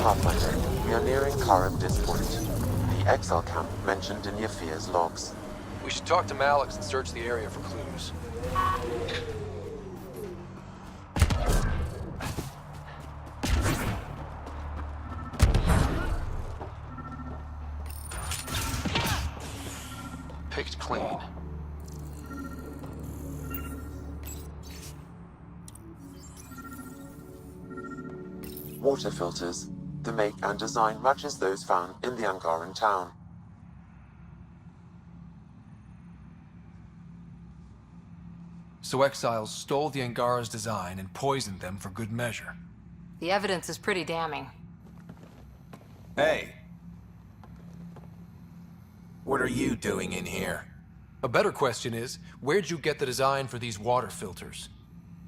Pathfinder, we are nearing Karamdis Point, the exile camp mentioned in Yafir's logs. We should talk to Malix and search the area for clues. Picked clean. Water filters. The make and design matches those found in the Angaran town. So exiles stole the Angara's design and poisoned them for good measure. The evidence is pretty damning. Hey. What are you doing in here? A better question is, where'd you get the design for these water filters?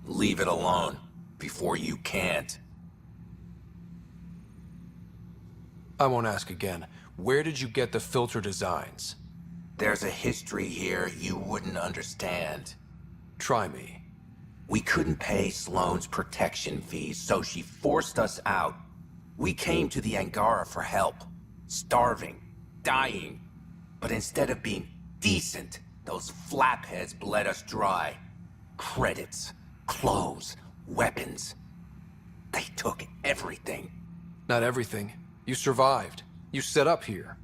Leave it alone, before you can't. I won't ask again. Where did you get the filter designs? There's a history here you wouldn't understand. Try me. We couldn't pay Sloane's protection fees, so she forced us out. We came to the Angara for help. Starving. Dying. But instead of being decent, those flapheads bled us dry. Credits. Clothes. Weapons. They took everything. Not everything. You survived. You set up here.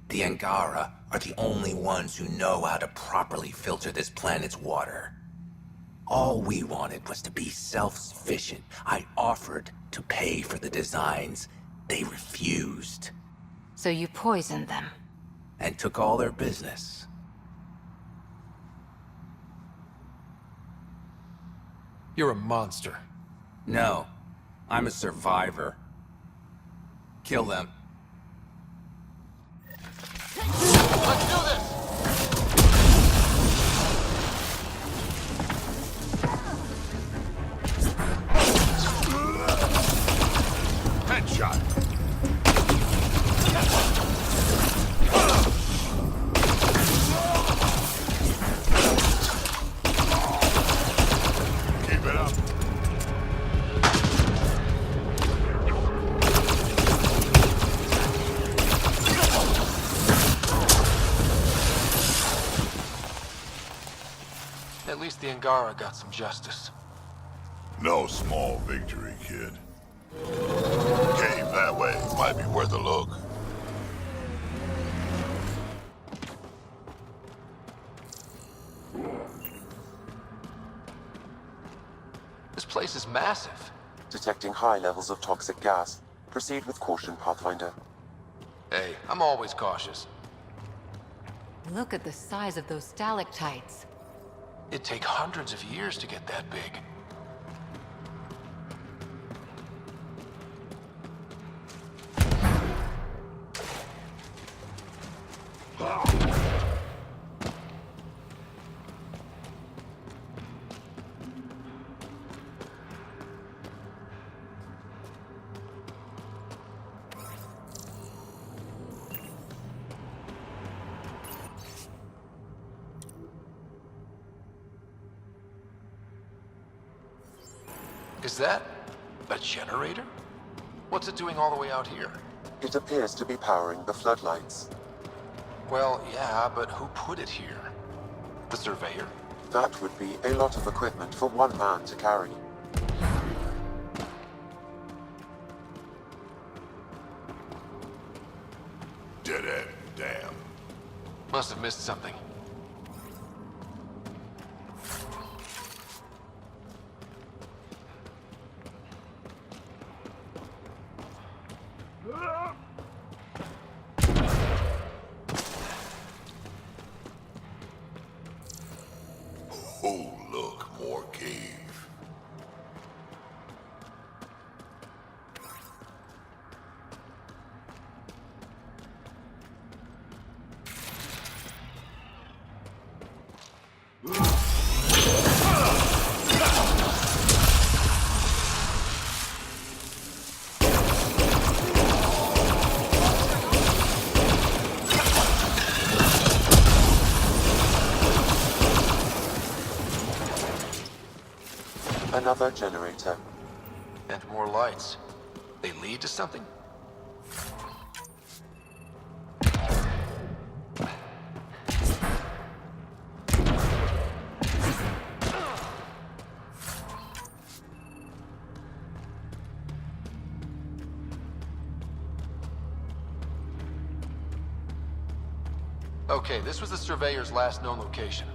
The Angara are the only ones who know how to properly filter this planet's water. All we wanted was to be self-sufficient. I offered to pay for the designs. They refused. So you poisoned them. And took all their business. You're a monster. No, I'm a survivor. Kill them. Let's do this! Headshot! Keep it up. At least the Angara got some justice. No small victory, kid. Cave that way might be worth a look. This place is massive. Detecting high levels of toxic gas. Proceed with caution, Pathfinder. Hey, I'm always cautious. Look at the size of those stalactites. It'd take hundreds of years to get that big. Is that a generator? What's it doing all the way out here? It appears to be powering the floodlights. Well, yeah, but who put it here? The surveyor? That would be a lot of equipment for one man to carry. Dead end, damn. Must have missed something. Oh, look, more cave. Another generator. And more lights. They lead to something? Okay, this was the Surveyor's last known location.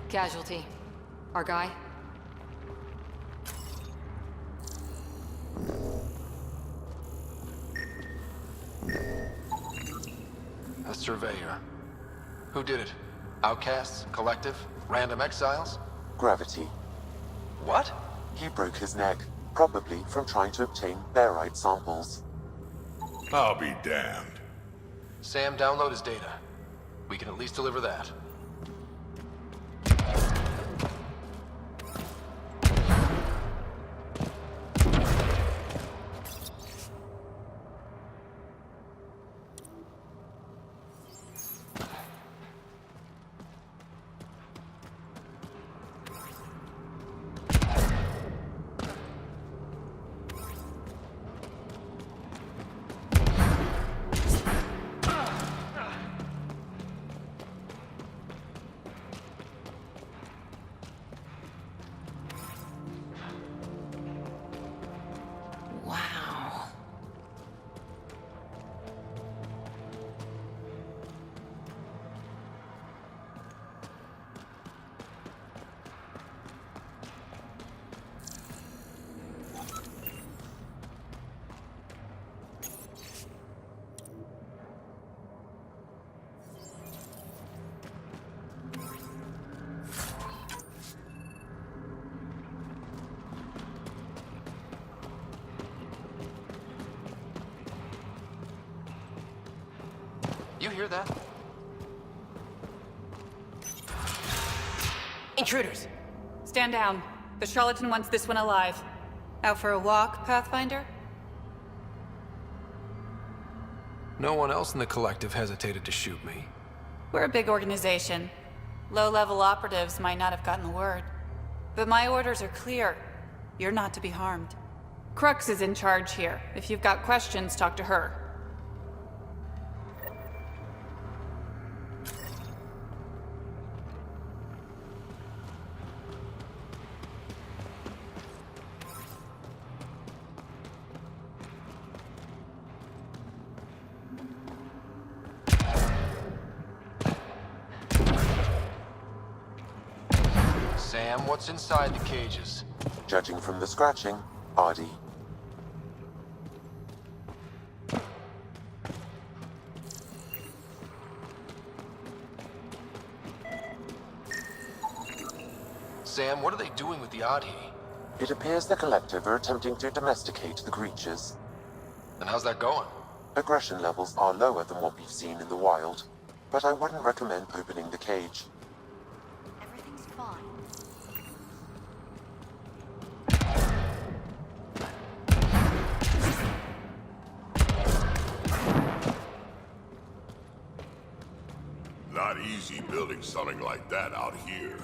Casualty. Our guy? A Surveyor. Who did it? Outcasts? Collective? Random exiles? Gravity. What? He broke his neck, probably from trying to obtain barite samples. I'll be damned. Sam, download his data. We can at least deliver that. Wow. You hear that? Intruders! Stand down. The charlatan wants this one alive. Out for a walk, Pathfinder? No one else in the collective hesitated to shoot me. We're a big organization. Low-level operatives might not have gotten the word. But my orders are clear. You're not to be harmed. Crux is in charge here. If you've got questions, talk to her. Sam, what's inside the cages? Judging from the scratching, hardy. Sam, what are they doing with the Adhi? It appears the collective are attempting to domesticate the creatures. And how's that going? Aggression levels are lower than what we've seen in the wild, but I wouldn't recommend opening the cage. Everything's fine. Not easy building something like that out here.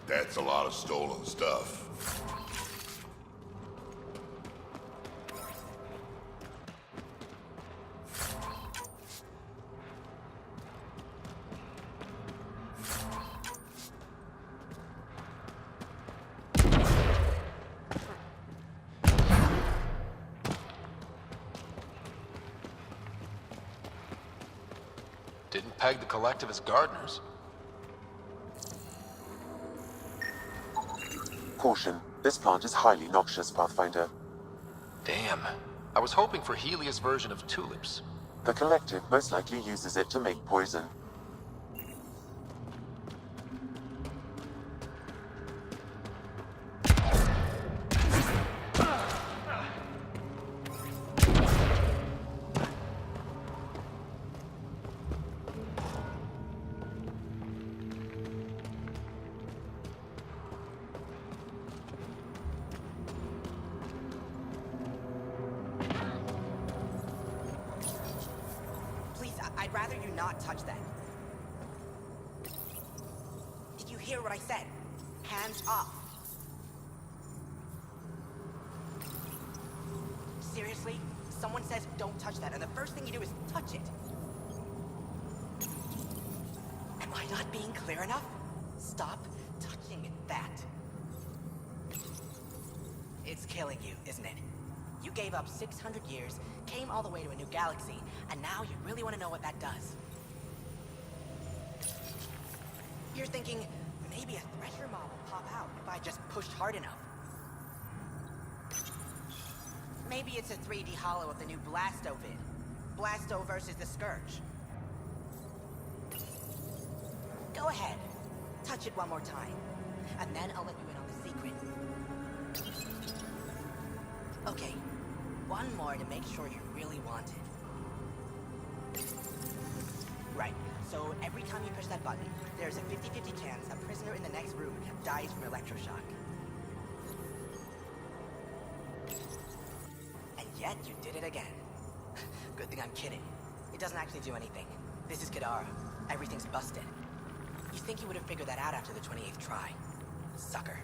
That's a lot of stolen stuff. Didn't peg the collective as gardeners. Caution, this plant is highly noxious, Pathfinder. Damn. I was hoping for Helia's version of tulips. The Collective most likely uses it to make poison. I'd rather you not touch that. Did you hear what I said? Hands off. Seriously? Someone says don't touch that, and the first thing you do is touch it. Am I not being clear enough? Stop touching that. It's killing you, isn't it? You gave up 600 years, came all the way to a new galaxy, and now you really want to know what that does. You're thinking, maybe a Thresher mob will pop out if I just pushed hard enough. Maybe it's a 3D holo of the new Blasto vid. Blasto versus the Scourge. Go ahead. Touch it one more time. And then I'll let you in on the secret. Okay. One more to make sure you really want it. Right. So every time you push that button, there's a 50-50 chance a prisoner in the next room dies from electroshock. And yet you did it again. Good thing I'm kidding. It doesn't actually do anything. This is Kadara. Everything's busted. You think you would have figured that out after the 28th try. Sucker.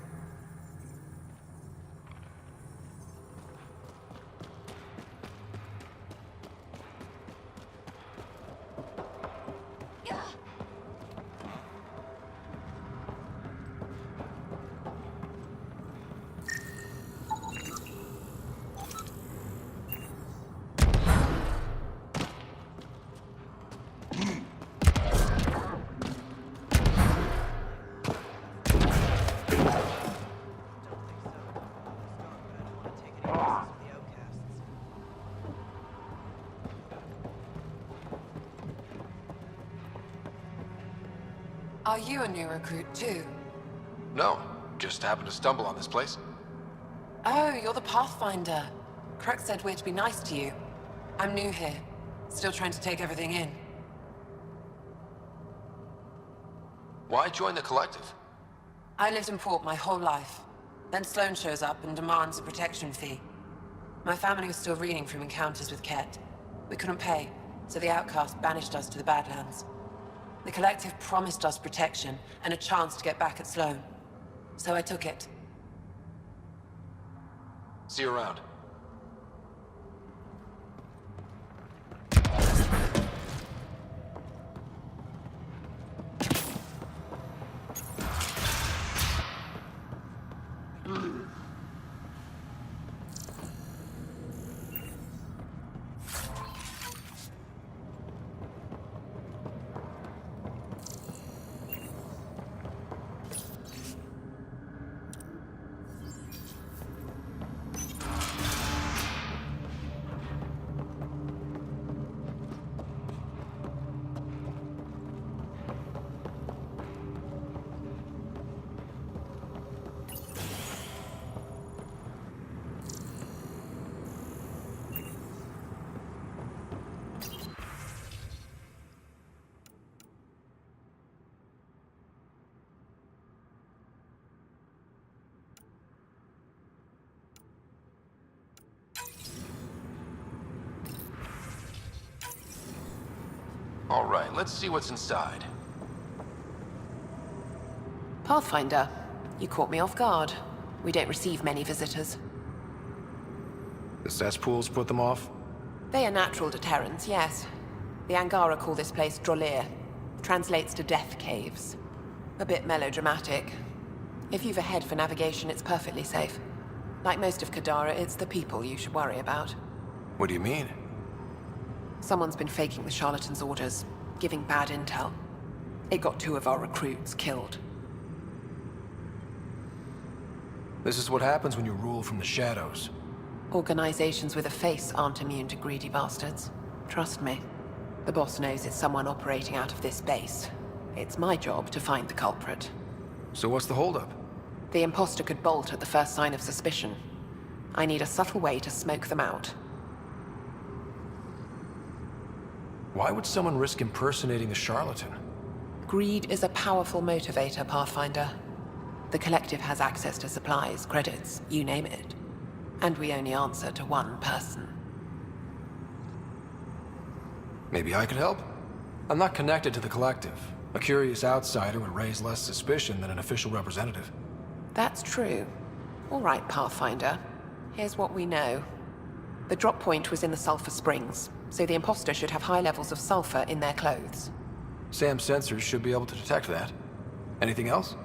Are you a new recruit too? No, just happened to stumble on this place. Oh, you're the Pathfinder. Crux said we're to be nice to you. I'm new here. Still trying to take everything in. Why join the Collective? I lived in Port my whole life. Then Sloane shows up and demands a protection fee. My family was still reeling from encounters with Ket. We couldn't pay, so the Outcast banished us to the Badlands. The Collective promised us protection and a chance to get back at Sloane. So I took it. See you around. All right, let's see what's inside. Pathfinder, you caught me off guard. We don't receive many visitors. The cesspools put them off? They are natural deterrents, yes. The Angara call this place Drolir. Translates to Death Caves. A bit melodramatic. If you've a head for navigation, it's perfectly safe. Like most of Kadara, it's the people you should worry about. What do you mean? Someone's been faking the Charlatan's orders, giving bad intel. It got 2 of our recruits killed. This is what happens when you rule from the shadows. Organizations with a face aren't immune to greedy bastards. Trust me. The boss knows it's someone operating out of this base. It's my job to find the culprit. So what's the holdup? The imposter could bolt at the first sign of suspicion. I need a subtle way to smoke them out. Why would someone risk impersonating the charlatan? Greed is a powerful motivator, Pathfinder. The Collective has access to supplies, credits, you name it. And we only answer to one person. Maybe I could help? I'm not connected to the Collective. A curious outsider would raise less suspicion than an official representative. That's true. All right, Pathfinder. Here's what we know. The drop point was in the sulfur springs, so the imposter should have high levels of sulfur in their clothes. Sam's sensors should be able to detect that. Anything else?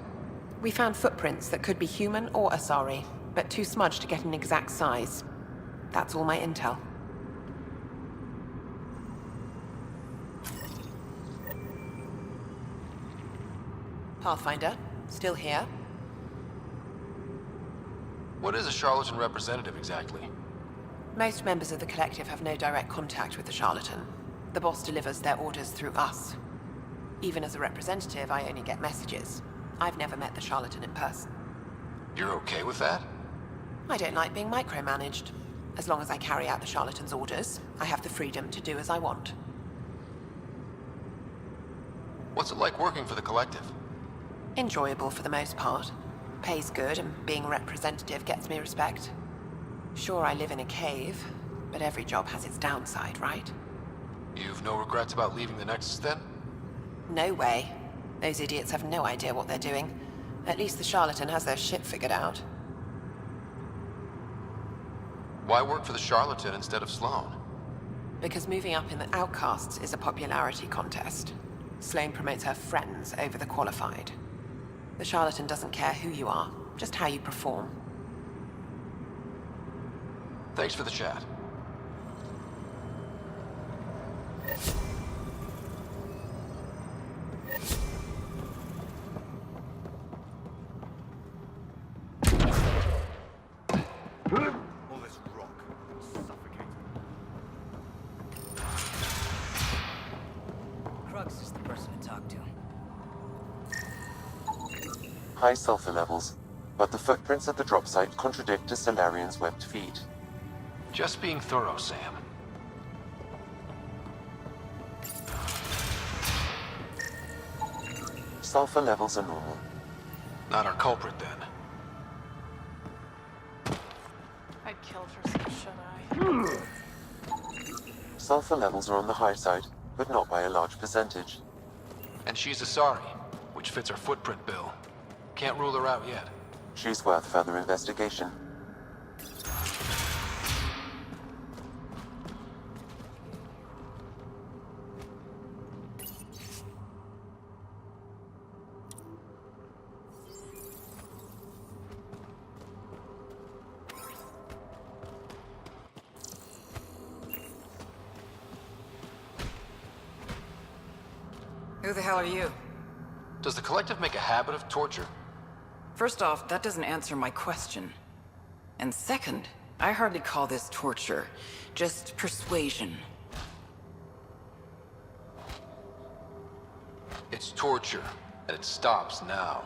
We found footprints that could be human or Asari, but too smudged to get an exact size. That's all my intel. Pathfinder, still here? What is a charlatan representative exactly? Most members of the Collective have no direct contact with the charlatan. The boss delivers their orders through us. Even as a representative, I only get messages. I've never met the charlatan in person. You're okay with that? I don't like being micromanaged. As long as I carry out the charlatan's orders, I have the freedom to do as I want. What's it like working for the Collective? Enjoyable for the most part. Pays good, and being a representative gets me respect. Sure, I live in a cave, but every job has its downside, right? You've no regrets about leaving the Nexus then? No way. Those idiots have no idea what they're doing. At least the charlatan has their shit figured out. Why work for the charlatan instead of Sloan? Because moving up in the outcasts is a popularity contest. Sloan promotes her friends over the qualified. The charlatan doesn't care who you are, just how you perform. Thanks for the chat. All this rock suffocating. Crux is the person to talk to. High sulfur levels, but the footprints at the drop site contradict the Solarian's webbed feet. Just being thorough, Sam. Sulfur levels are normal. Not our culprit, then. I'd kill for some shut-eye. Sulfur levels are on the high side, but not by a large percentage. And she's Asari, which fits our footprint bill. Can't rule her out yet. She's worth further investigation. Who the hell are you? Does the Collective make a habit of torture? First off, that doesn't answer my question. And second, I hardly call this torture, just persuasion. It's torture, and it stops now.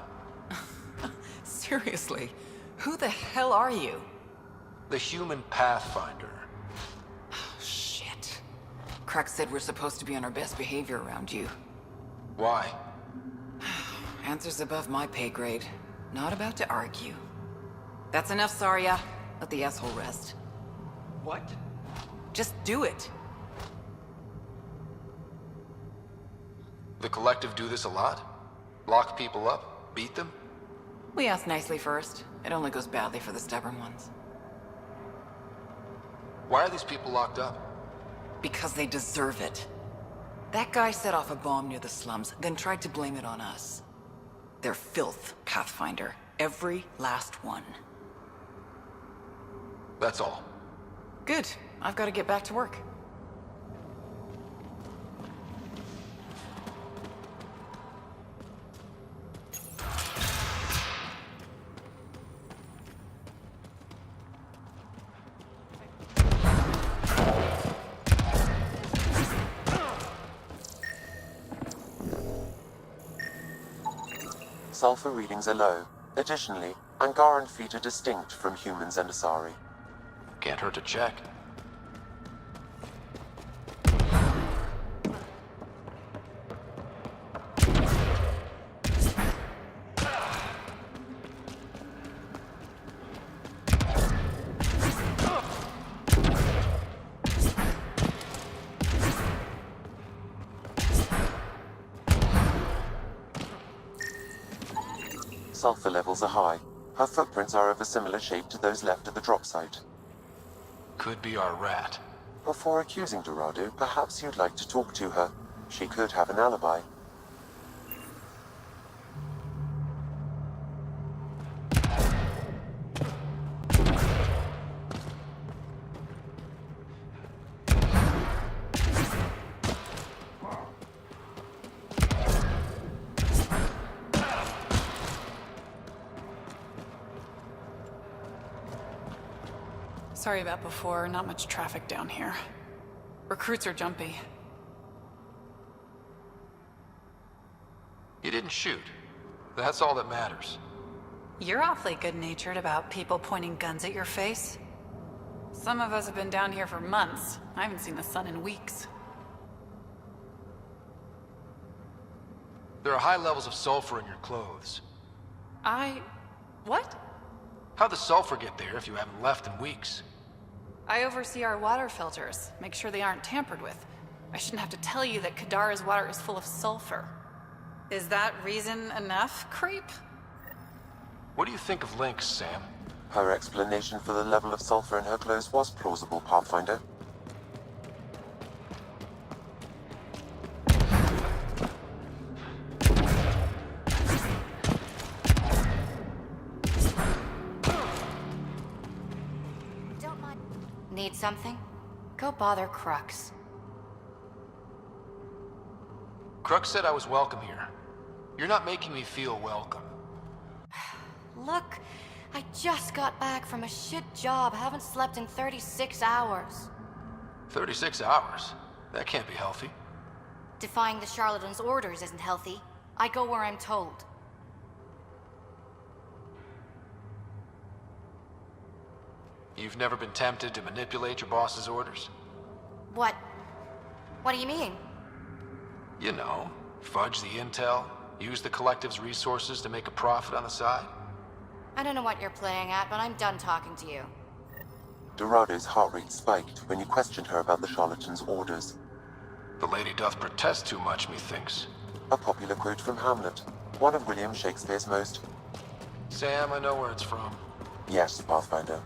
Seriously, who the hell are you? The human Pathfinder. Shit. Crack said we're supposed to be on our best behavior around you. Why? Answers above my pay grade. Not about to argue. That's enough, Saria. Let the asshole rest. What? Just do it. The Collective do this a lot? Lock people up? Beat them? We ask nicely first. It only goes badly for the stubborn ones. Why are these people locked up? Because they deserve it. That guy set off a bomb near the slums, then tried to blame it on us. They're filth, Pathfinder. Every last one. That's all. Good. I've got to get back to work. Sulfur readings are low. Additionally, Angaran feet are distinct from humans and Asari. Can't hurt to check. Sulfur levels are high. Her footprints are of a similar shape to those left at the drop site. Could be our rat. Before accusing Dorado, perhaps you'd like to talk to her. She could have an alibi. Sorry about before, not much traffic down here. Recruits are jumpy. You didn't shoot. That's all that matters. You're awfully good-natured about people pointing guns at your face. Some of us have been down here for months. I haven't seen the sun in weeks. There are high levels of sulfur in your clothes. What? How'd the sulfur get there if you haven't left in weeks? I oversee our water filters, make sure they aren't tampered with. I shouldn't have to tell you that Kadara's water is full of sulfur. Is that reason enough, creep? What do you think of Lynx, Sam? Her explanation for the level of sulfur in her clothes was plausible, Pathfinder. Need something? Go bother Crux. Crux said I was welcome here. You're not making me feel welcome. Look, I just got back from a shit job. Haven't slept in 36 hours. 36 hours? That can't be healthy. Defying the charlatan's orders isn't healthy. I go where I'm told. You've never been tempted to manipulate your boss's orders? What? What do you mean? You know, fudge the intel, use the collective's resources to make a profit on the side. I don't know what you're playing at, but I'm done talking to you. Dorado's heart rate spiked when you questioned her about the charlatan's orders. The lady doth protest too much, methinks. A popular quote from Hamlet, one of William Shakespeare's most... Sam, I know where it's from. Yes, Pathfinder.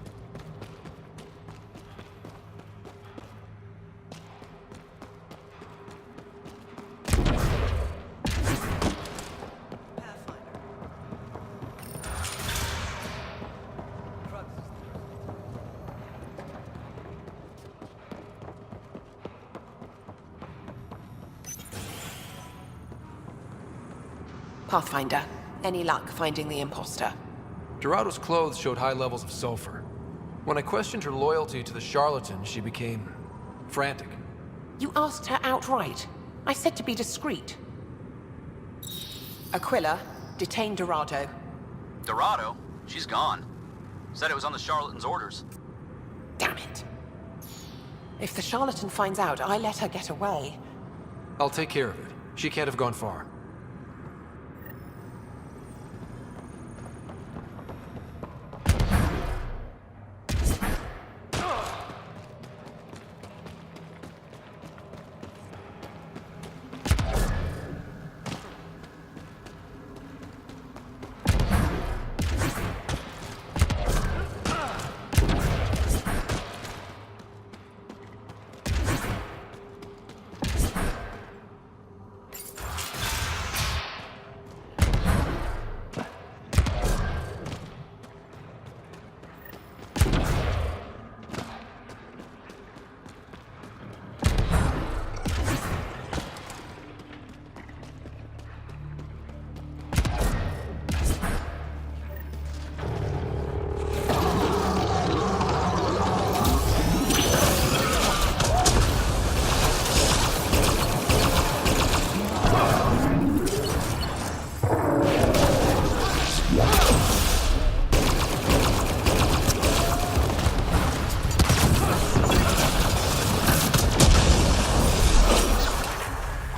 Pathfinder, any luck finding the imposter? Dorado's clothes showed high levels of sulfur. When I questioned her loyalty to the charlatan, she became frantic. You asked her outright. I said to be discreet. Aquila, detain Dorado. Dorado? She's gone. Said it was on the charlatan's orders. Damn it. If the charlatan finds out I let her get away... I'll take care of it. She can't have gone far.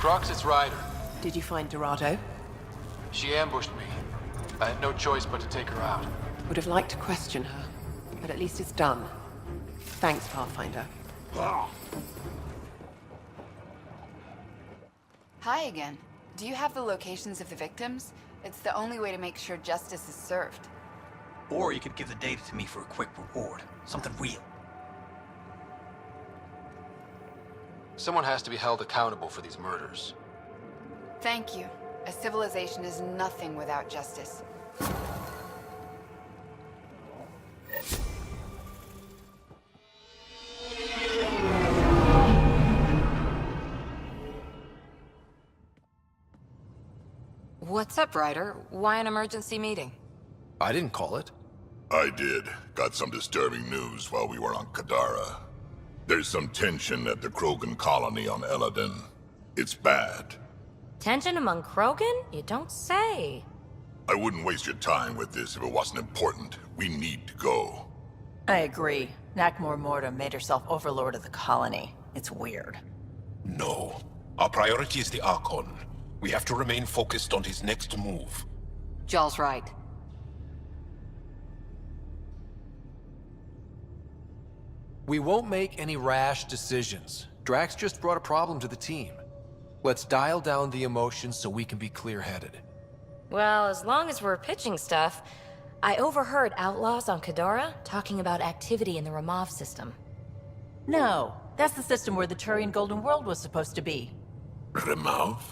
Crux, it's Ryder. Did you find Dorado? She ambushed me. I had no choice but to take her out. Would have liked to question her, but at least it's done. Thanks, Pathfinder. Hi again. Do you have the locations of the victims? It's the only way to make sure justice is served. Or you could give the data to me for a quick reward. Something real. Someone has to be held accountable for these murders. Thank you. A civilization is nothing without justice. What's up, Ryder? Why an emergency meeting? I didn't call it. I did. Got some disturbing news while we were on Kadara. There's some tension at the Krogan colony on Eladin. It's bad. Tension among Krogan? You don't say. I wouldn't waste your time with this if it wasn't important. We need to go. I agree. Nakmor Morta made herself overlord of the colony. It's weird. No. Our priority is the Archon. We have to remain focused on his next move. Jall's right. We won't make any rash decisions. Drax just brought a problem to the team. Let's dial down the emotions so we can be clear-headed. Well, as long as we're pitching stuff, I overheard outlaws on Kadara talking about activity in the Ramov system. No, that's the system where the Turian Golden World was supposed to be. Ramov?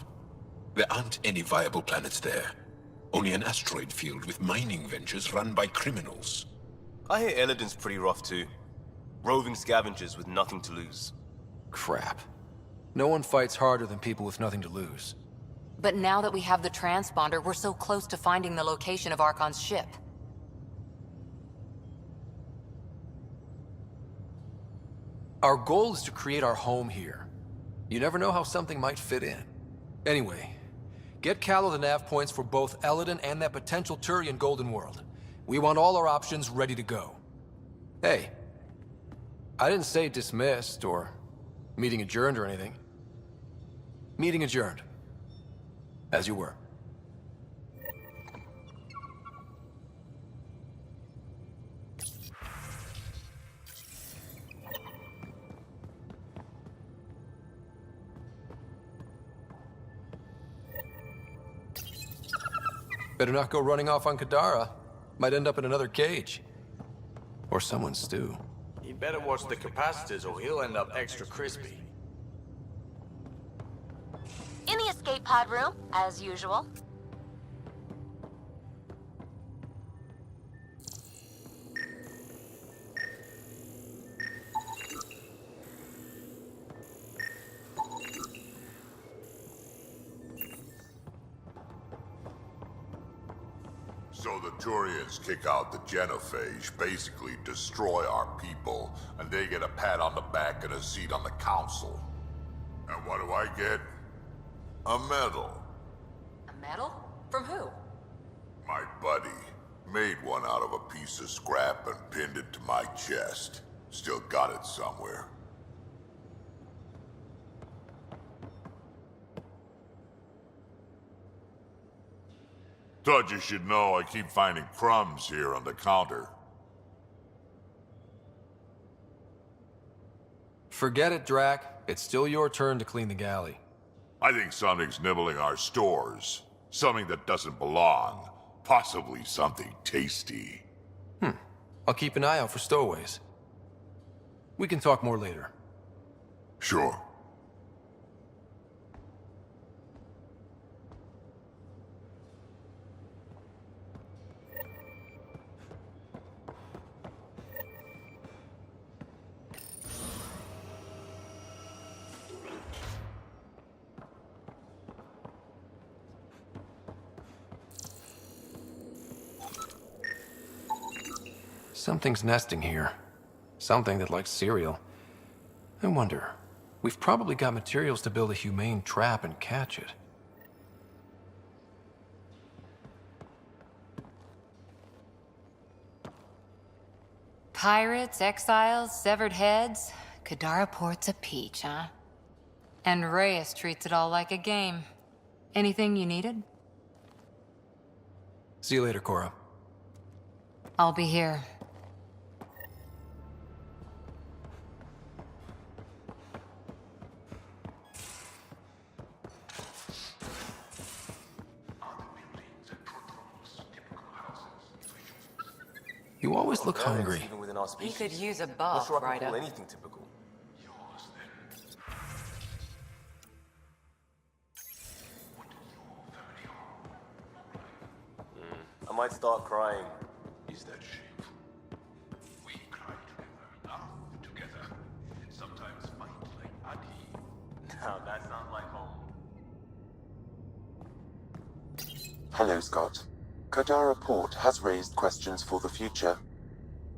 There aren't any viable planets there. Only an asteroid field with mining ventures run by criminals. I hear Eladin's pretty rough too. Roving scavengers with nothing to lose. Crap. No one fights harder than people with nothing to lose. But now that we have the transponder, we're so close to finding the location of Archon's ship. Our goal is to create our home here. You never know how something might fit in. Anyway, get Callow the nav points for both Eladin and that potential Turian Golden World. We want all our options ready to go. Hey, I didn't say dismissed or meeting adjourned or anything. Meeting adjourned. As you were. Better not go running off on Kadara. Might end up in another cage. Or someone's stew. You better watch the capacitors or he'll end up extra crispy. In the escape pod room, as usual. So the Turians kick out the Genophage, basically destroy our people, and they get a pat on the back and a seat on the council. And what do I get? A medal. A medal? From who? My buddy made one out of a piece of scrap and pinned it to my chest. Still got it somewhere. Thought you should know I keep finding crumbs here on the counter. Forget it, Drac. It's still your turn to clean the galley. I think something's nibbling our stores. Something that doesn't belong. Possibly something tasty. I'll keep an eye out for stowaways. We can talk more later. Sure. Something's nesting here. Something that likes cereal. I wonder, we've probably got materials to build a humane trap and catch it. Pirates, exiles, severed heads. Kadara Port's a peach, huh? And Reyes treats it all like a game. Anything you needed? See you later, Cora. I'll be here. You always look hungry. Even within our He species. could use a Not buff, sure I can Ryder. call anything typical. I might start crying. Is that shameful? We cry together, laugh together, and sometimes fight like Adi. Now that sounds like home. Hello, Scott. Kadara Port has raised questions for the future.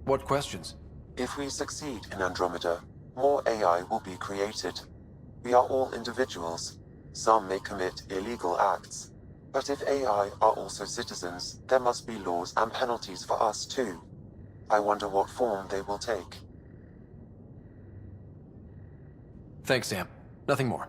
What questions? If we succeed in Andromeda, more AI will be created. We are all individuals. Some may commit illegal acts. But if AI are also citizens, there must be laws and penalties for us too. I wonder what form they will take. Thanks, Sam. Nothing more.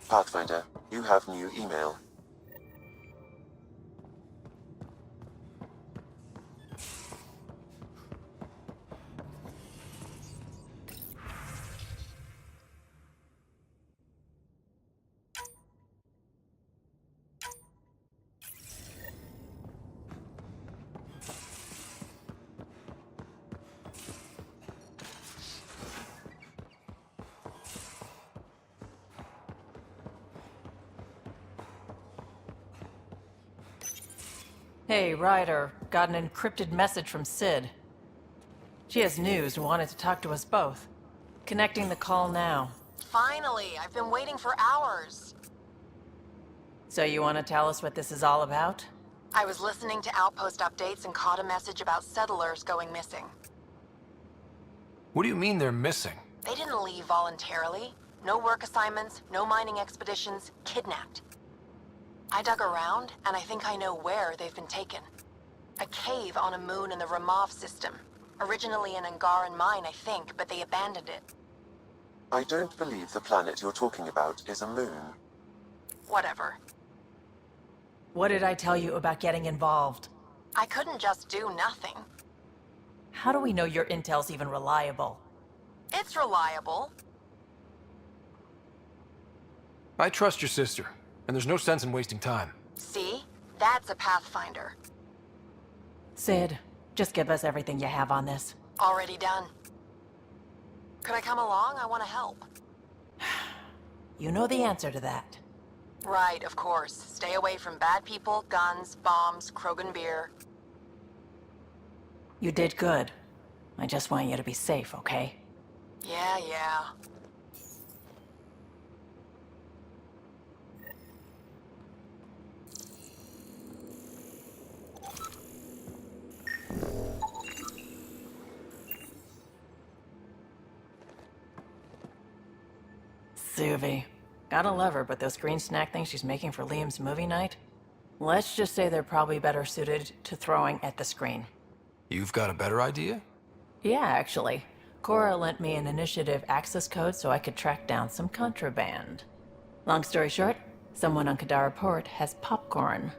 Pathfinder, you have new email. Hey, Ryder. Got an encrypted message from Sid. She has news and wanted to talk to us both. Connecting the call now. Finally! I've been waiting for hours! So you want to tell us what this is all about? I was listening to Outpost updates and caught a message about settlers going missing. What do you mean they're missing? They didn't leave voluntarily. No work assignments, no mining expeditions, kidnapped. I dug around, and I think I know where they've been taken. A cave on a moon in the Ramov system. Originally an Angaran mine, I think, but they abandoned it. I don't believe the planet you're talking about is a moon. Whatever. What did I tell you about getting involved? I couldn't just do nothing. How do we know your intel's even reliable? It's reliable. I trust your sister, and there's no sense in wasting time. See? That's a Pathfinder. Sid, just give us everything you have on this. Already done. Could I come along? I want to help. You know the answer to that. Right, of course. Stay away from bad people, guns, bombs, Krogan beer. You did good. I just want you to be safe, okay? Yeah. Suvi, Gotta love her, but those green snack things she's making for Liam's movie night? Let's just say they're probably better suited to throwing at the screen. You've got a better idea? Yeah, actually. Cora lent me an initiative access code so I could track down some contraband. Long story short, someone on Kadara Port has popcorn.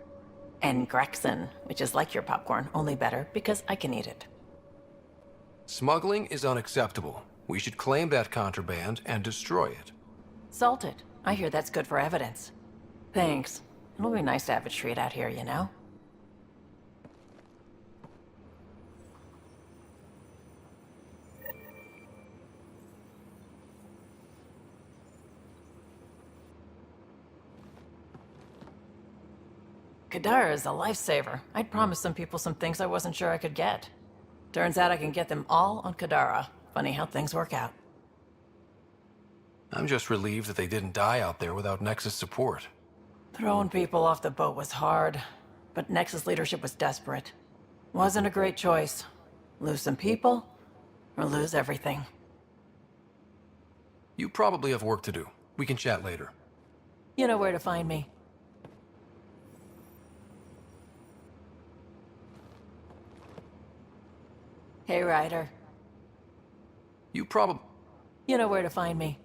And Grexon, which is like your popcorn, only better because I can eat it. Smuggling is unacceptable. We should claim that contraband and destroy it. Salt it. I hear that's good for evidence. Thanks. It'll be nice to have a treat out here, you know? Kadara is a lifesaver. I'd promised some people some things I wasn't sure I could get. Turns out I can get them all on Kadara. Funny how things work out. I'm just relieved that they didn't die out there without Nexus support. Throwing people off the boat was hard, but Nexus leadership was desperate. Wasn't a great choice. Lose some people, or lose everything. You probably have work to do. We can chat later. You know where to find me. Hey, Ryder. You probably... You know where to find me.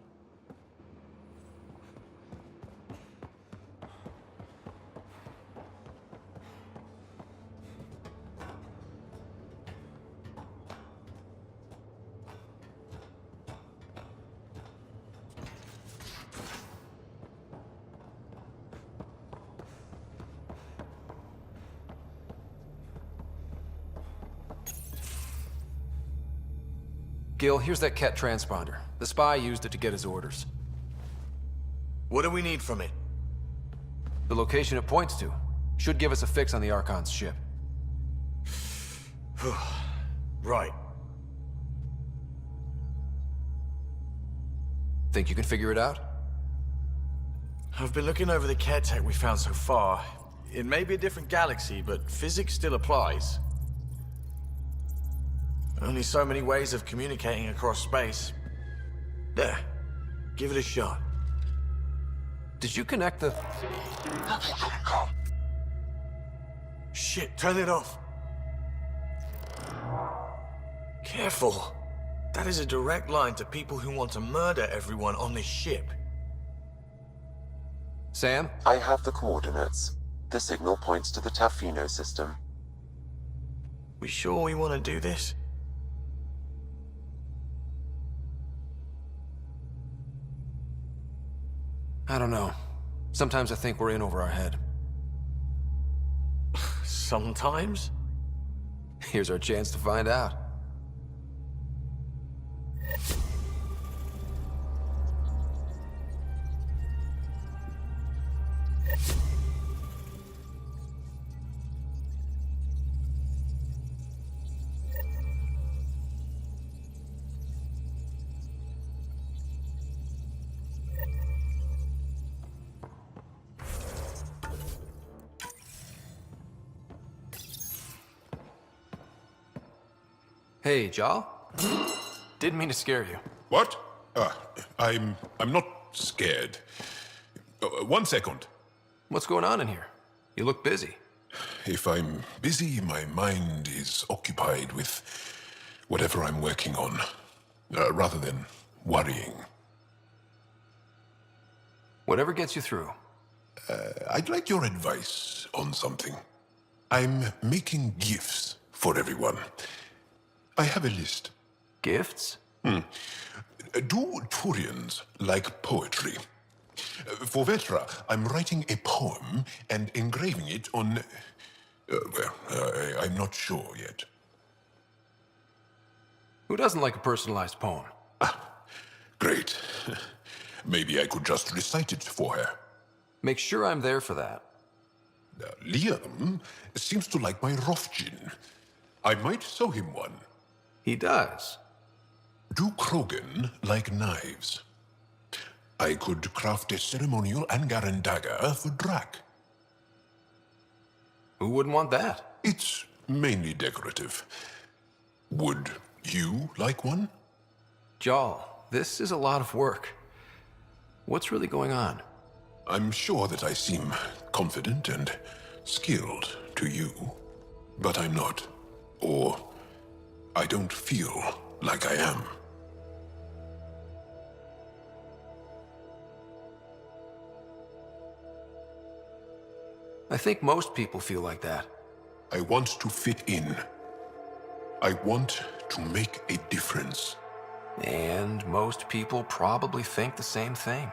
Gil, here's that Ket transponder. The spy used it to get his orders. What do we need from it? The location it points to. Should give us a fix on the Archon's ship. Right. Think you can figure it out? I've been looking over the care tech we found so far. It may be a different galaxy, but physics still applies. Only so many ways of communicating across space. There. Give it a shot. Did you connect the... Shit, turn it off. Careful. That is a direct line to people who want to murder everyone on this ship. Sam? I have the coordinates. The signal points to the Tafino system. We sure we want to do this? I don't know. Sometimes I think we're in over our head. Sometimes? Here's our chance to find out. Hey, Jal? Didn't mean to scare you. What? I'm not scared. 1 second. What's going on in here? You look busy. If I'm busy, my mind is occupied with whatever I'm working on, rather than worrying. Whatever gets you through. I'd like your advice on something. I'm making gifts for everyone. I have a list. Gifts? Do Turians like poetry? For Vetra, I'm writing a poem and engraving it on... I'm not sure yet. Who doesn't like a personalized poem? Great. Maybe I could just recite it for her. Make sure I'm there for that. Liam seems to like my Rofgin. I might sew him one. He does. Do Krogan like knives? I could craft a ceremonial Angaran dagger for Drak. Who wouldn't want that? It's mainly decorative. Would you like one? Jal, this is a lot of work. What's really going on? I'm sure that I seem confident and skilled to you, but I'm not. Or I don't feel like I am. I think most people feel like that. I want to fit in. I want to make a difference. And most people probably think the same thing.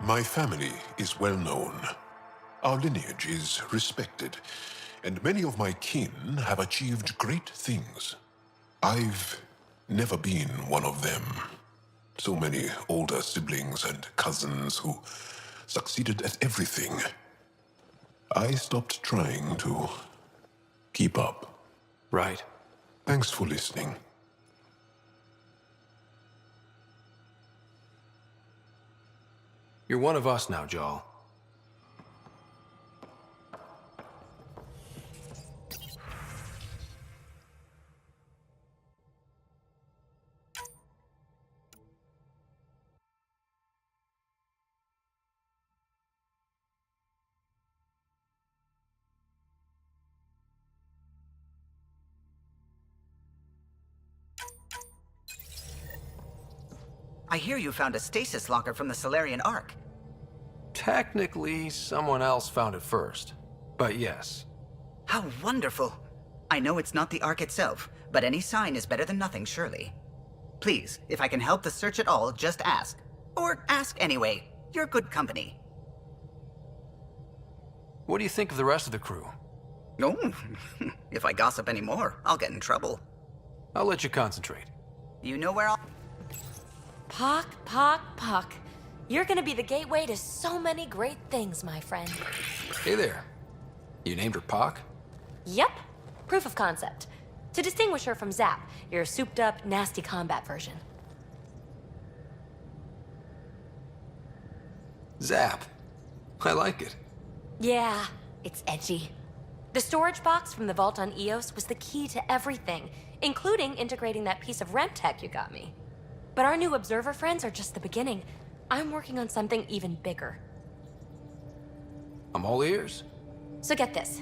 My family is well known. Our lineage is respected, and many of my kin have achieved great things. I've never been one of them. So many older siblings and cousins who succeeded at everything. I stopped trying to keep up. Right. Thanks for listening. You're one of us now, Jarl. I hear you found a stasis locker from the Solarian Ark. Technically, someone else found it first. But yes. How wonderful. I know it's not the Ark itself, but any sign is better than nothing, surely. Please, if I can help the search at all, just ask. Or ask anyway. You're good company. What do you think of the rest of the crew? No. If I gossip anymore, I'll get in trouble. I'll let you concentrate. You know where I'll... Pock. You're gonna be the gateway to so many great things, my friend. Hey there. You named her Pock? Yep. Proof of concept. To distinguish her from Zap, your souped-up, nasty combat version. Zap. I like it. Yeah, it's edgy. The storage box from the vault on Eos was the key to everything, including integrating that piece of REM tech you got me. But our new observer friends are just the beginning. I'm working on something even bigger. I'm all ears. So get this.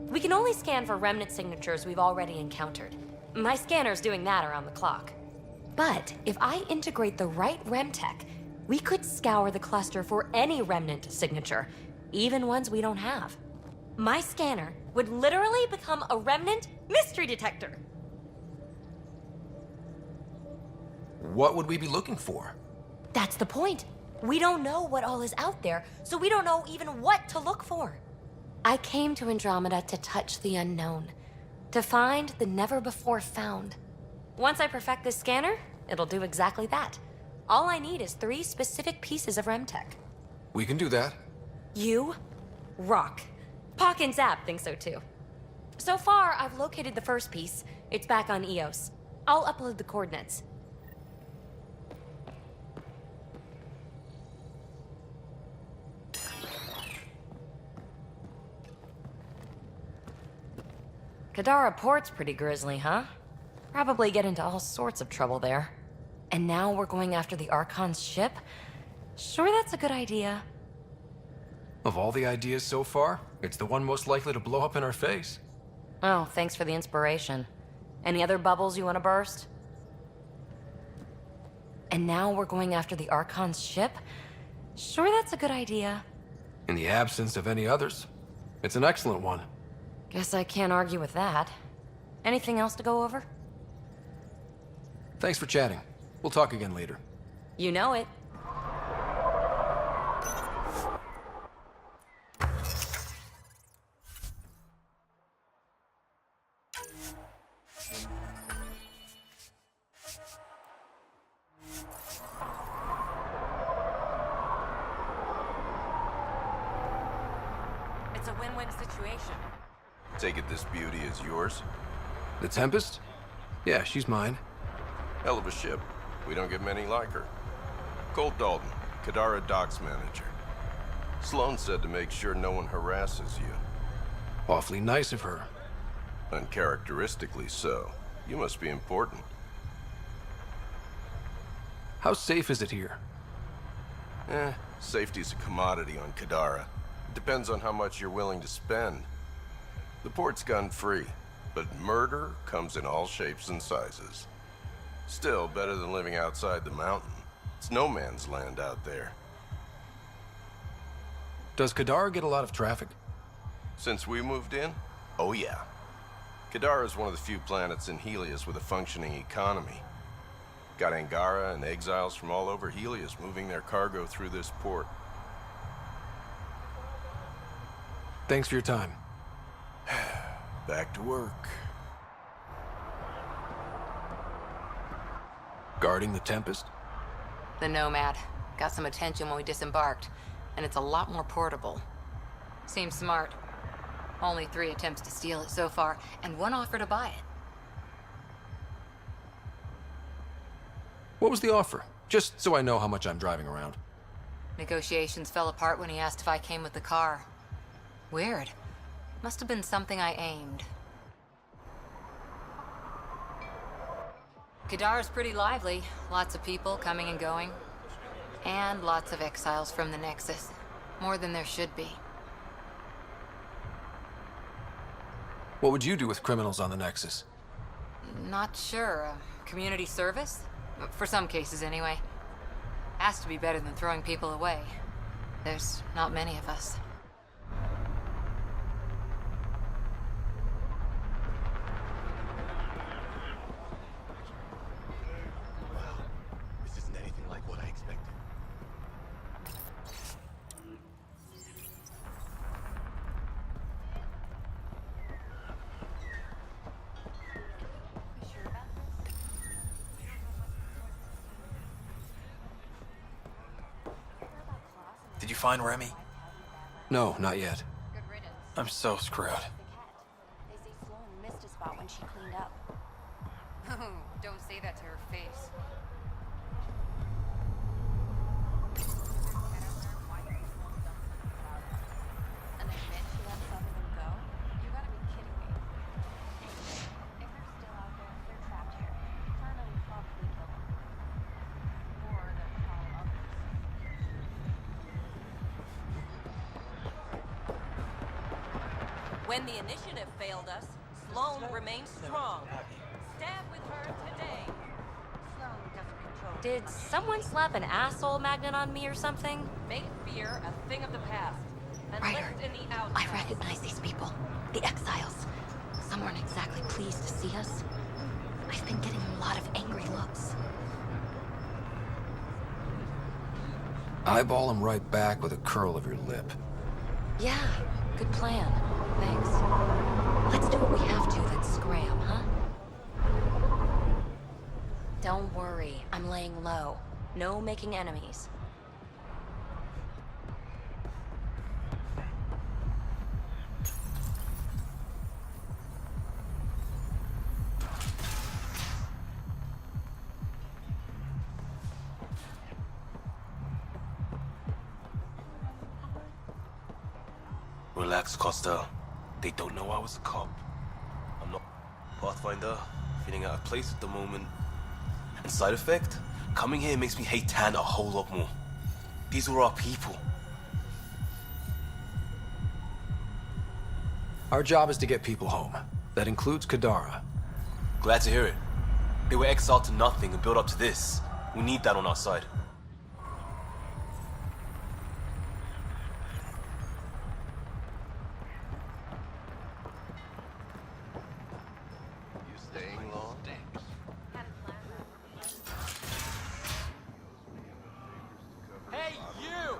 We can only scan for remnant signatures we've already encountered. My scanner's doing that around the clock. But if I integrate the right REM tech, we could scour the cluster for any remnant signature, even ones we don't have. My scanner would literally become a remnant mystery detector. What would we be looking for? That's the point. We don't know what all is out there, so we don't know even what to look for. I came to Andromeda to touch the unknown, to find the never-before-found. Once I perfect this scanner, it'll do exactly that. All I need is 3 specific pieces of REM tech. We can do that. You rock. Pock and Zap think so too. So far, I've located the first piece. It's back on Eos. I'll upload the coordinates. Kadara Port's pretty grisly, huh? Probably get into all sorts of trouble there. And now we're going after the Archon's ship? Sure, that's a good idea. Of all the ideas so far, it's the one most likely to blow up in our face. Oh, thanks for the inspiration. Any other bubbles you want to burst? And now we're going after the Archon's ship? Sure, that's a good idea. In the absence of any others, it's an excellent one. Guess I can't argue with that. Anything else to go over? Thanks for chatting. We'll talk again later. You know it. It's a win-win situation. Take it this beauty is yours? The Tempest? Yeah, she's mine. Hell of a ship. We don't get many like her. Colt Dalton, Kadara Docks Manager. Sloan said to make sure no one harasses you. Awfully nice of her. Uncharacteristically so. You must be important. How safe is it here? Safety's a commodity on Kadara. It depends on how much you're willing to spend. The port's gun-free, but murder comes in all shapes and sizes. Still, better than living outside the mountain. It's no man's land out there. Does Kadara get a lot of traffic? Since we moved in? Oh yeah. Kadara is one of the few planets in Helios with a functioning economy. Got Angara and exiles from all over Helios moving their cargo through this port. Thanks for your time. Back to work. Guarding the Tempest? The Nomad. Got some attention when we disembarked, and it's a lot more portable. Seems smart. Only 3 attempts to steal it so far, and 1 offer to buy it. What was the offer? Just so I know how much I'm driving around. Negotiations fell apart when he asked if I came with the car. Weird. Must have been something I aimed. Kadara's pretty lively. Lots of people coming and going. And lots of exiles from the Nexus. More than there should be. What would you do with criminals on the Nexus? Not sure. Community service? For some cases, anyway. Has to be better than throwing people away. There's not many of us. This isn't anything like what I expected. Did you find Remy? No, not yet. I'm so screwed. They say Sloan missed a spot when she cleaned up. Don't say that to her face. And they admit she let some of them go? You gotta be kidding me. If they're still out there, they're trapped here. Turner would probably kill them. Or they'll call others. When the initiative failed us, Sloan remains strong. Stand with her today. Sloan doesn't control. Did someone slap an asshole magnet on me or something? Make fear a thing of the past. And Ryder, lift in the out. I recognize these people. The exiles. Some weren't exactly pleased to see us. I've been getting a lot of angry looks. Eyeball him right back with a curl of your lip. Yeah, good plan. Thanks. Let's do what we have to, then scram, huh? Don't worry, I'm laying low. No making enemies. Relax, Costa. They don't know I was a cop. I'm not Pathfinder, feeling out of place at the moment. And side effect? Coming here makes me hate Tan a whole lot more. These are our people. Our job is to get people home. That includes Kadara. Glad to hear it. They were exiled to nothing and built up to this. We need that on our side. Hey, you!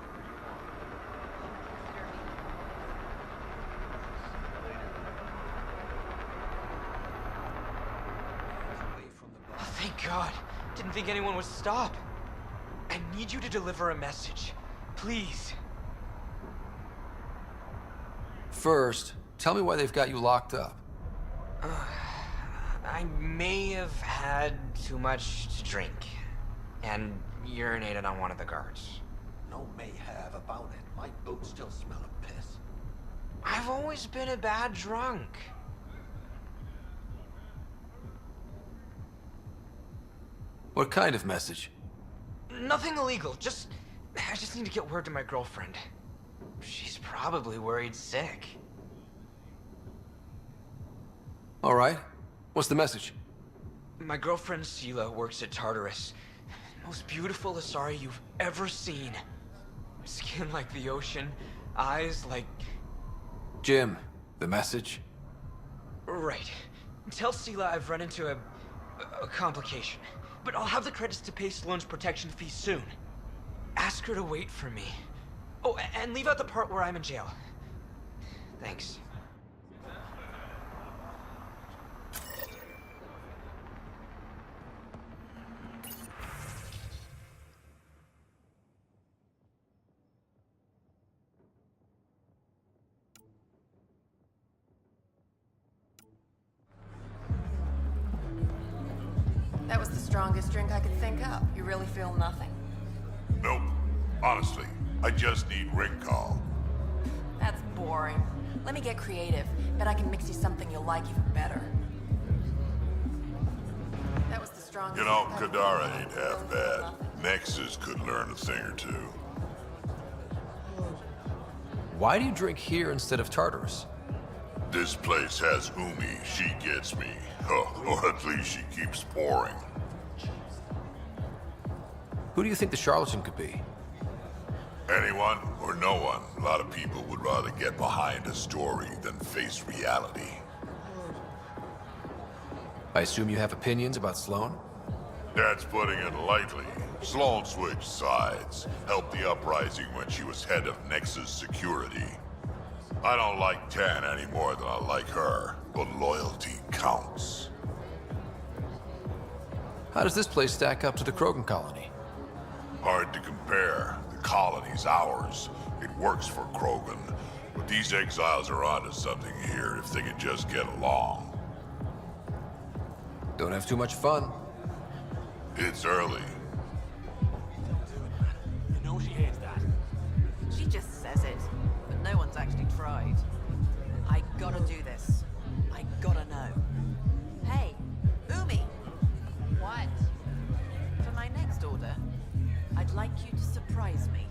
Oh, thank God. Didn't think anyone would stop. I need you to deliver a message. Please. First, tell me why they've got you locked up. I may have had too much to drink. And urinated on one of the guards. No may have about it. My boots still smell of piss. I've always been a bad drunk. What kind of message? Nothing illegal, just I just need to get word to my girlfriend. She's probably worried sick. All right. What's the message? My girlfriend Sela works at Tartarus. Most beautiful Asari you've ever seen. Skin like the ocean, eyes like... Jim, the message? Right. Tell Sela I've run into a complication. But I'll have the credits to pay Sloane's protection fee soon. Ask her to wait for me. Oh, and leave out the part where I'm in jail. Thanks. That was the strongest drink I could think up. You really feel nothing? Nope. Honestly, I just need ring call. That's boring. Let me get creative. Bet I can mix you something you'll like even better. That was the strongest. You know, Kadara ain't half bad. Nexus could learn a thing or two. Why do you drink here instead of Tartarus? This place has Umi. She gets me. Or at least she keeps pouring. Who do you think the charlatan could be? Anyone or no one. A lot of people would rather get behind a story than face reality. I assume you have opinions about Sloane? That's putting it lightly. Sloane switched sides, helped the uprising when she was head of Nexus security. I don't like Tan any more than I like her, but loyalty counts. How does this place stack up to the Krogan colony? Hard to compare. The colony's ours. It works for Krogan, but these exiles are onto something here if they can just get along. Don't have too much fun. It's early. I know she hates that. She just says it, but no one's actually tried. I gotta do this. I gotta know. Hey, Umi! What? For my next order, I'd like you to surprise me.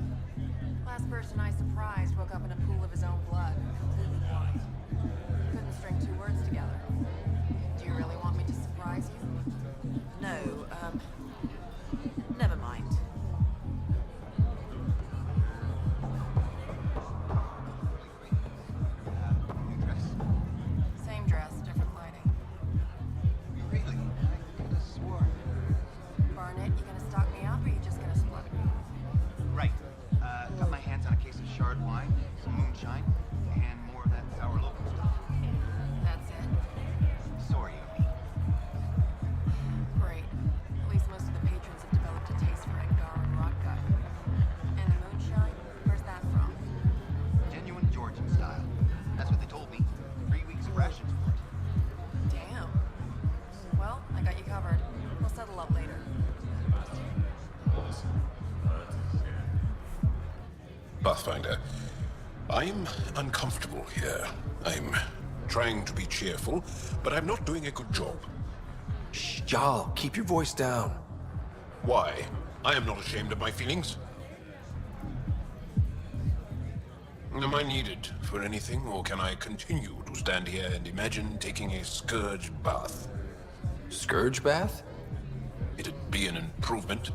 Last person I surprised woke up in a pool of his own blood, completely blind. Couldn't string two words together. Do you really want me to surprise you? No, never mind. Same dress, different lighting. Really? I could have sworn. Barnett, you gonna stock me up or you just gonna split? Right. Got my hands on a case of shard wine, some moonshine, and more of that sour local stuff. That's it? Sorry, Umi. Great. At least most of the patrons have developed a taste for Angara and rotgut. And the moonshine? Where's that from? Genuine Georgian style. That's what they told me. 3 weeks of rations for it. Damn. Well, I got you covered. We'll settle up later. Pathfinder, I'm uncomfortable here. I'm trying to be cheerful, but I'm not doing a good job. Shh, Jal, keep your voice down. Why? I am not ashamed of my feelings. Am I needed for anything, or can I continue to stand here and imagine taking a scourge bath? Scourge bath? It'd be an improvement.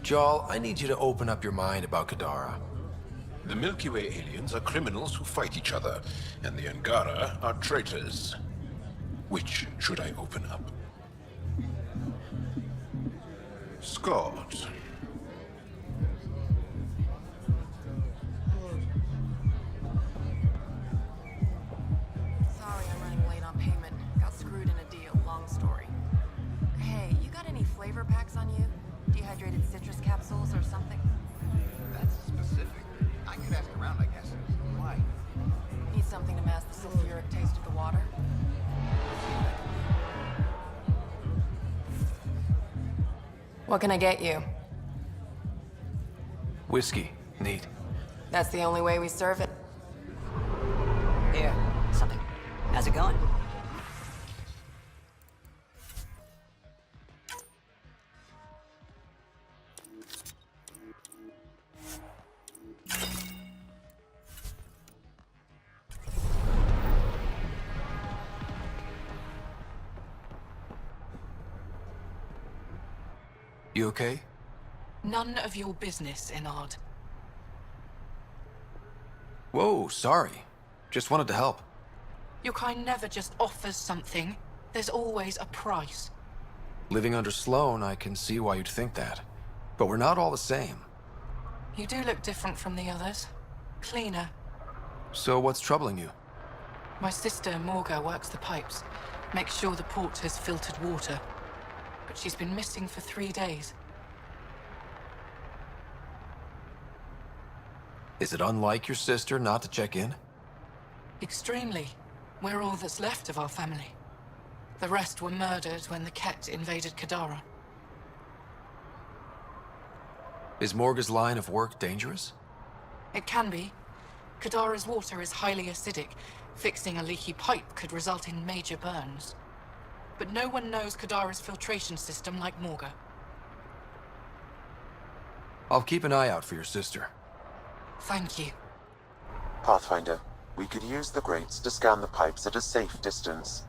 Jal, I need you to open up your mind about Kadara. The Milky Way aliens are criminals who fight each other, and the Angara are traitors. Which should I open up? Scott. Sorry I'm running late on payment. Got screwed in a deal. Long story. Hey, you got any flavor packs on you? Dehydrated citrus capsules or something? That's specific. I could ask around, I guess. Why? Need something to mask the sulfuric taste of the water? What can I get you? Whiskey. Neat. That's the only way we serve it. Here, something. How's it going? She okay? None of your business, Enard. Whoa, sorry. Just wanted to help. Your kind never just offers something. There's always a price. Living under Sloane, I can see why you'd think that. But we're not all the same. You do look different from the others. Cleaner. So what's troubling you? My sister, Morga, works the pipes. Makes sure the port has filtered water. But she's been missing for 3 days. Is it unlike your sister not to check in? Extremely. We're all that's left of our family. The rest were murdered when the Ket invaded Kadara. Is Morga's line of work dangerous? It can be. Kadara's water is highly acidic. Fixing a leaky pipe could result in major burns. But no one knows Kadara's filtration system like Morga. I'll keep an eye out for your sister. Thank you. Pathfinder, we could use the grates to scan the pipes at a safe distance.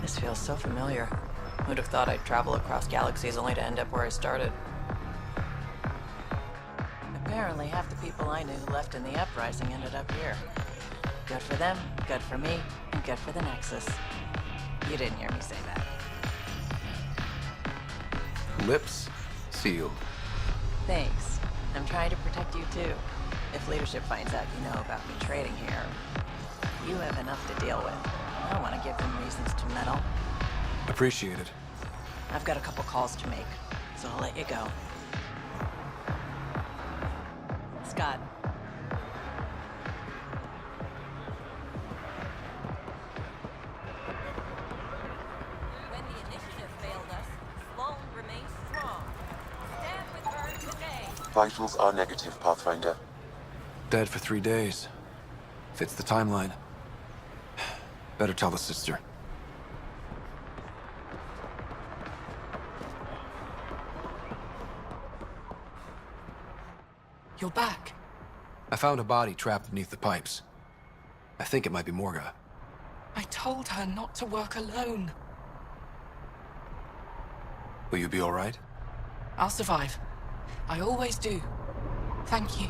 This feels so familiar. Who'd have thought I'd travel across galaxies only to end up where I started? Apparently, half the people I knew who left in the uprising ended up here. Good for them, good for me, and good for the Nexus. You didn't hear me say that. Lips sealed. Thanks. I'm trying to protect you too. If leadership finds out you know about me trading here, you have enough to deal with. I don't want to give them reasons to meddle. Appreciate it. I've got a couple calls to make, so I'll let you go. Scott. When the initiative failed us, Sloane remains strong. Stand with her today. Vitals are negative, Pathfinder. Dead for 3 days. Fits the timeline. Better tell the sister. You're back. I found a body trapped beneath the pipes. I think it might be Morga. I told her not to work alone. Will you be all right? I'll survive. I always do. Thank you.